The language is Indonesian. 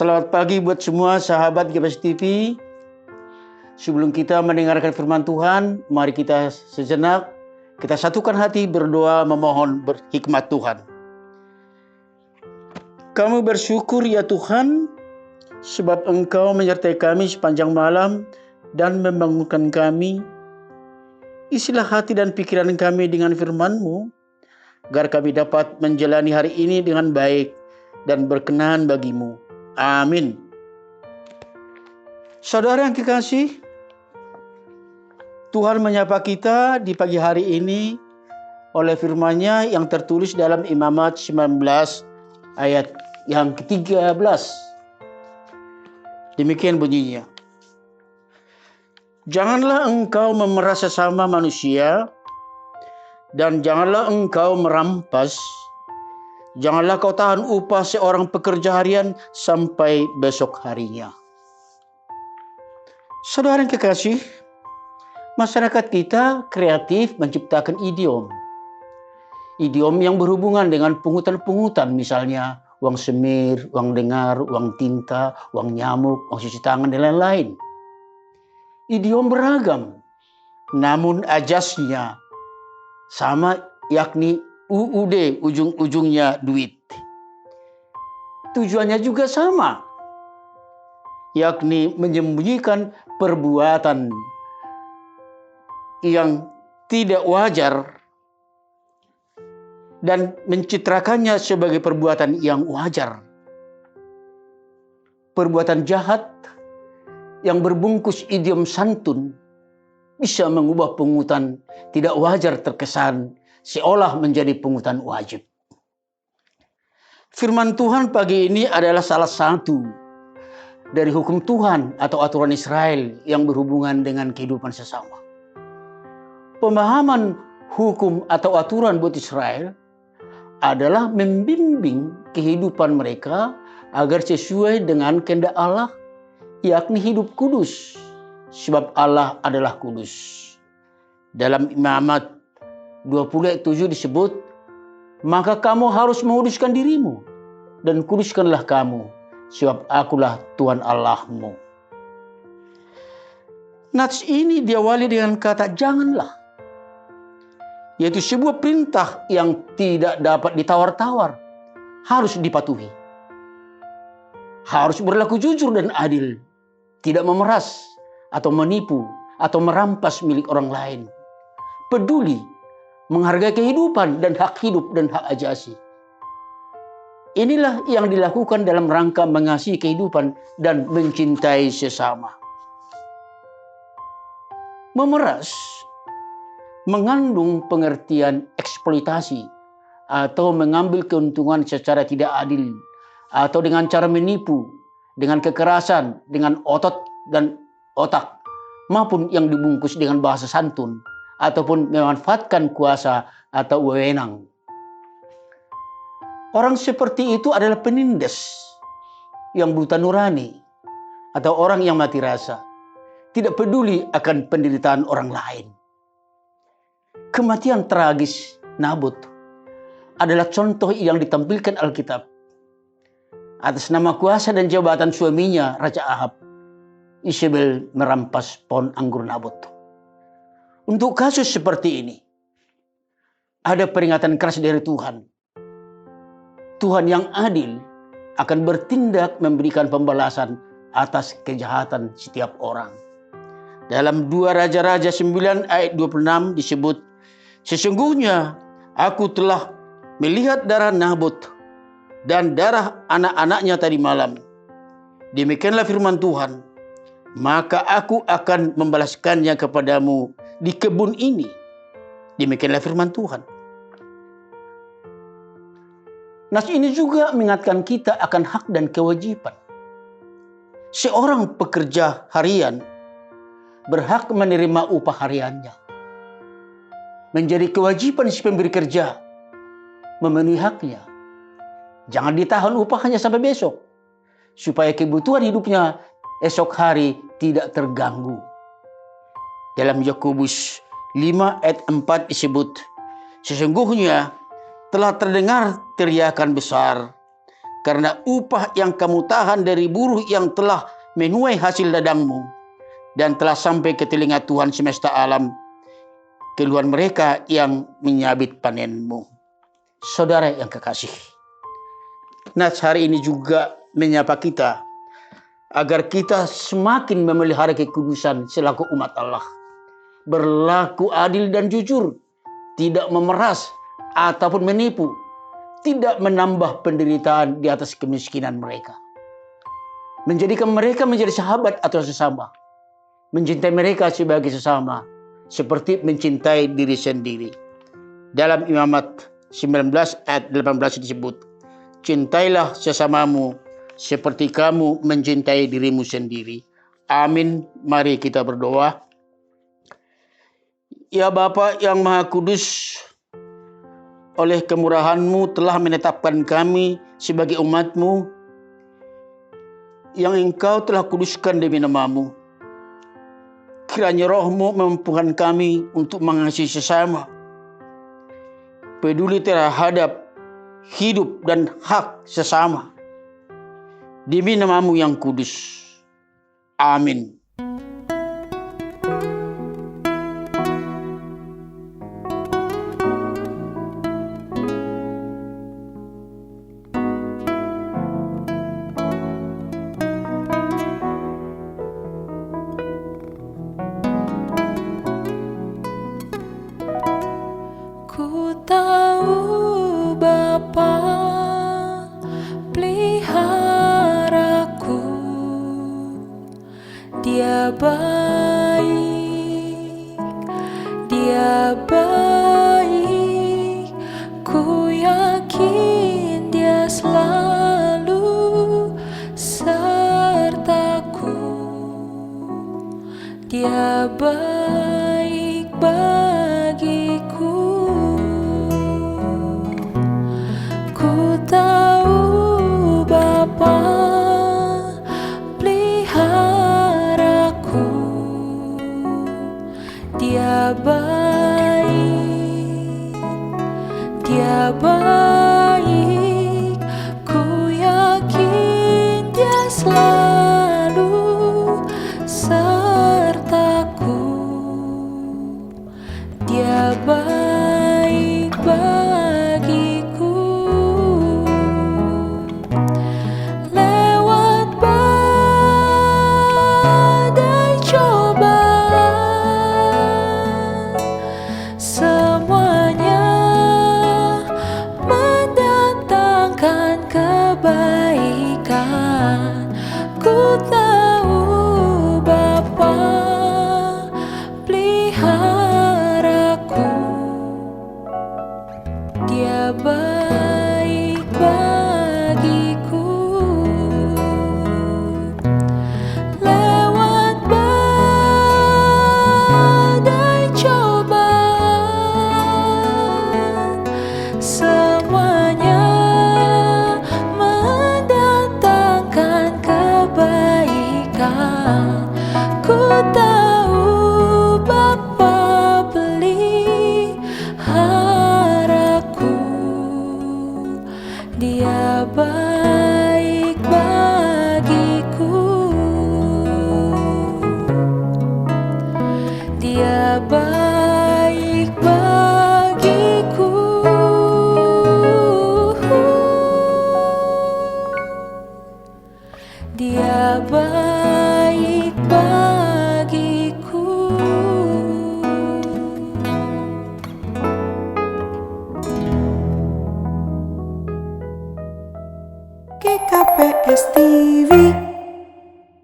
Selamat pagi buat semua sahabat GBS TV. Sebelum kita mendengarkan firman Tuhan, mari kita sejenak, kita satukan hati berdoa memohon hikmat Tuhan. Kami bersyukur ya Tuhan, sebab Engkau menyertai kami sepanjang malam dan membangunkan kami. Isilah hati dan pikiran kami dengan firman-Mu, agar kami dapat menjalani hari ini dengan baik dan berkenan bagi-Mu. Amin. Saudara yang kekasih, Tuhan menyapa kita di pagi hari ini oleh firman-Nya yang tertulis dalam Imamat 19 ayat yang ke-13. Demikian bunyinya. Janganlah engkau memeras sesama manusia, dan janganlah engkau merampas. Janganlah kau tahan upah seorang pekerja harian sampai besok harinya. Saudara yang kekasih, masyarakat kita kreatif menciptakan idiom. Idiom yang berhubungan dengan pungutan-pungutan, misalnya uang semir, uang dengar, uang tinta, uang nyamuk, uang cuci tangan, dan lain-lain. Idiom beragam, namun ajasnya sama, yakni UUD, ujung-ujungnya duit. Tujuannya juga sama, yakni menyembunyikan perbuatan yang tidak wajar dan mencitrakannya sebagai perbuatan yang wajar. Perbuatan jahat yang berbungkus idiom santun bisa mengubah pungutan tidak wajar terkesan seolah menjadi pungutan wajib. Firman Tuhan pagi ini adalah salah satu dari hukum Tuhan atau aturan Israel yang berhubungan dengan kehidupan sesama. Pemahaman hukum atau aturan buat Israel adalah membimbing kehidupan mereka agar sesuai dengan kehendak Allah, yakni hidup kudus, sebab Allah adalah kudus. Dalam Imamat 20:7 disebut, maka kamu harus menguduskan dirimu dan kuduskanlah kamu, sebab akulah Tuhan Allahmu. Nats ini diawali dengan kata janganlah, yaitu sebuah perintah yang tidak dapat ditawar-tawar, harus dipatuhi. Harus berlaku jujur dan adil, tidak memeras atau menipu atau merampas milik orang lain. Peduli, menghargai kehidupan dan hak hidup dan hak ajasi. Inilah yang dilakukan dalam rangka mengasihi kehidupan dan mencintai sesama. Memeras mengandung pengertian eksploitasi atau mengambil keuntungan secara tidak adil atau dengan cara menipu, dengan kekerasan, dengan otot dan otak, maupun yang dibungkus dengan bahasa santun ataupun memanfaatkan kuasa atau wewenang. Orang seperti itu adalah penindas yang buta nurani atau orang yang mati rasa, tidak peduli akan penderitaan orang lain. Kematian tragis Nabot adalah contoh yang ditampilkan Alkitab. Atas nama kuasa dan jabatan suaminya, Raja Ahab, Isabel merampas pohon anggur Nabot. Untuk kasus seperti ini, ada peringatan keras dari Tuhan. Tuhan yang adil akan bertindak memberikan pembalasan atas kejahatan setiap orang. Dalam 2 Raja-Raja 9 ayat 26 disebut, sesungguhnya aku telah melihat darah Nabot dan darah anak-anaknya tadi malam. Demikianlah firman Tuhan, maka aku akan membalaskannya kepadamu di kebun ini. Demikianlah firman Tuhan. Nas ini juga mengingatkan kita akan hak dan kewajiban. Seorang pekerja harian berhak menerima upah hariannya. Menjadi kewajiban si pemberi kerja memenuhi haknya. Jangan ditahan upahnya sampai besok, supaya kebutuhan hidupnya esok hari tidak terganggu. Dalam Yakobus 5 ayat 4 disebut, sesungguhnya telah terdengar teriakan besar karena upah yang kamu tahan dari buruh yang telah menuai hasil ladangmu dan telah sampai ke telinga Tuhan semesta alam, keluhan mereka yang menyabit panenmu. Saudara yang kekasih, Nats hari ini juga menyapa kita agar kita semakin memelihara kekudusan selaku umat Allah, berlaku adil dan jujur, tidak memeras ataupun menipu, tidak menambah penderitaan di atas kemiskinan mereka, menjadikan mereka menjadi sahabat atau sesama, mencintai mereka sebagai sesama seperti mencintai diri sendiri. Dalam Imamat 19 ayat 18 disebut, cintailah sesamamu seperti kamu mencintai dirimu sendiri. Amin. Mari kita berdoa. Ya Bapa yang Maha Kudus, oleh kemurahan-Mu telah menetapkan kami sebagai umat-Mu yang Engkau telah kuduskan demi nama-Mu. Kiranya Roh-Mu memampukan kami untuk mengasihi sesama, peduli terhadap hidup dan hak sesama, demi nama-Mu yang kudus. Amin. Ku tahu Bapa peliharaku, Dia baik, Dia baik. Ku yakin Dia selalu sertaku. Dia baik bagiku. Ku tahu Bapa peliharaku, Dia baik, Dia baik. Ku yakin Dia selalu sertaku. Dia baik bagiku. Lewat badai cobaan, semuanya mendatangkan kebaikan. Ku tahu Bapa peliharaku, Dia baik bagiku. Lewat badai cobaan, semuanya mendatangkan kebaikan. Ku tahu Bapa peliharaku, Dia baik bagiku. Dia baik bagiku. Dia baik bagiku. GKPS